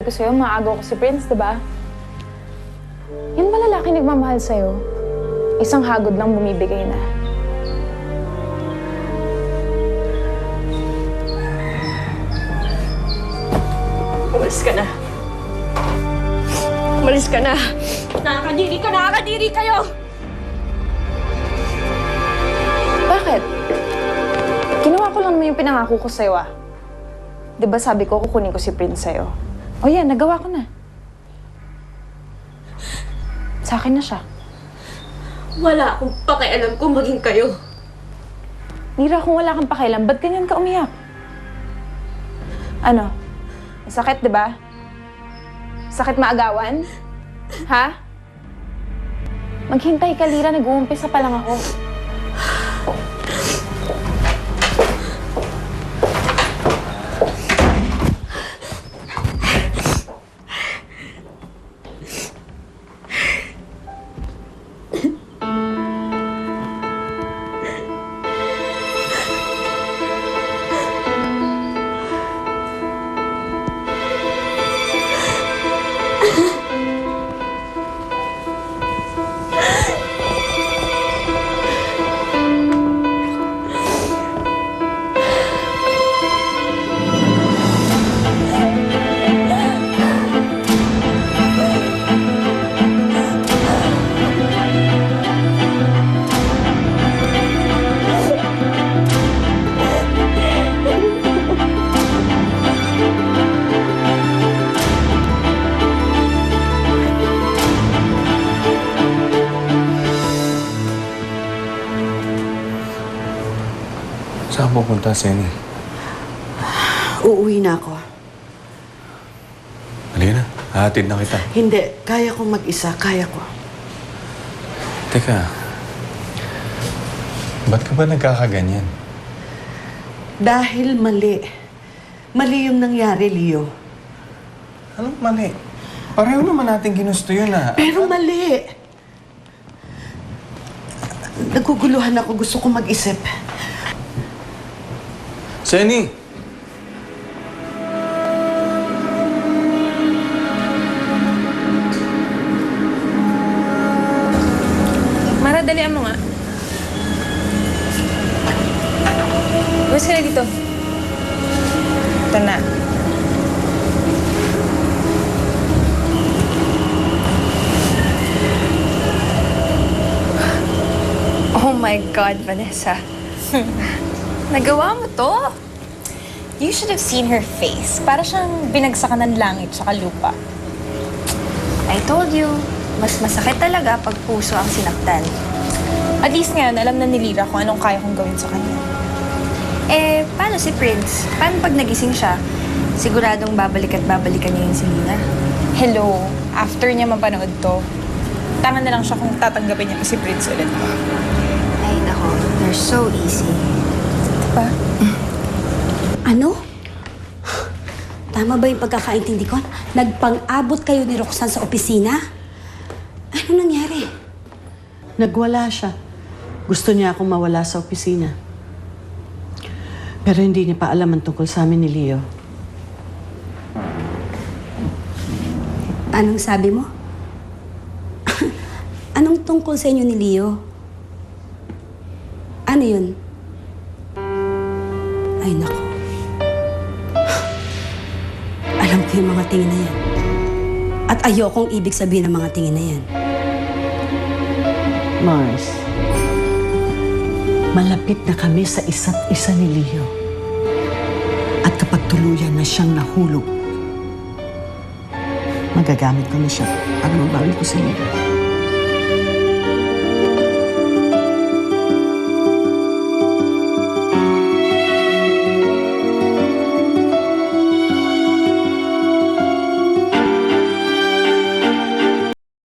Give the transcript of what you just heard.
ko sa'yo, maaagaw ko si Prince, diba? Yan ba lalaki nagmamahal sa'yo? Isang hagod lang bumibigay na. Umalis ka na. Umalis ka na. Nakakadiri ka! Nakakadiri kayo! Bakit? Ginawa ko lang naman yung pinangako ko sa'yo, ah. Diba sabi ko, kukunin ko si Prince sa'yo? O yan, nagawa ko na. Sa akin na siya. Wala akong pakialam kung maging kayo. Mira, kung wala kang pakialam, ba't ganyan ka umiyak? Ano? Masakit, diba? Sakit maagawan? Ha? Maghintay ka, Lira. Nag-uumpisa pa lang ako. Saan pupunta, Senny? Uuwi na ako. Halina, hahatid na kita. Hindi, kaya kong mag-isa, kaya ko. Teka, ba't ka ba nagkakaganyan? Dahil mali. Mali yung nangyari, Leo. Anong mali? Pareho naman natin ginusto yun, ah. Pero mali. Naguguluhan ako, gusto kong mag-isip. Senny! Mara, dalian mo nga. Buwas ka na dito. Ito na. Oh my God, Vanessa. Nagawa mo to? You should have seen her face. Para siyang binagsakan ng langit sa lupa. I told you, mas masakit talaga pag puso ang sinaktan. At least ngayon, alam na ni Lira kung anong kaya kong gawin sa kanya. Eh, paano si Prince? Paano pag nagising siya? Siguradong babalik at babalikan niya yung si Lina. Hello, after niya mapanood to, tanga na lang siya kung tatanggapin niya si Prince ulit. Ay, nako. They're so easy. Diba? Ano? Tama ba yung pagkakaintindi ko? Nagpang-abot kayo ni Roxanne sa opisina? Ano nangyari? Nagwala siya. Gusto niya akong mawala sa opisina. Pero hindi niya pa alam ang tungkol sa amin ni Leo. Anong sabi mo? Anong tungkol sa inyo ni Leo? Ano yun? Ay, naku. Alam ko yung mga tingin na yan. At ayokong ibig sabihin ng mga tingin na yan. Mars, malapit na kami sa isa't isa ni Leo. At kapag tuluyan na siyang nahulog, magagamit ko na siya para mabawi ko si Leo.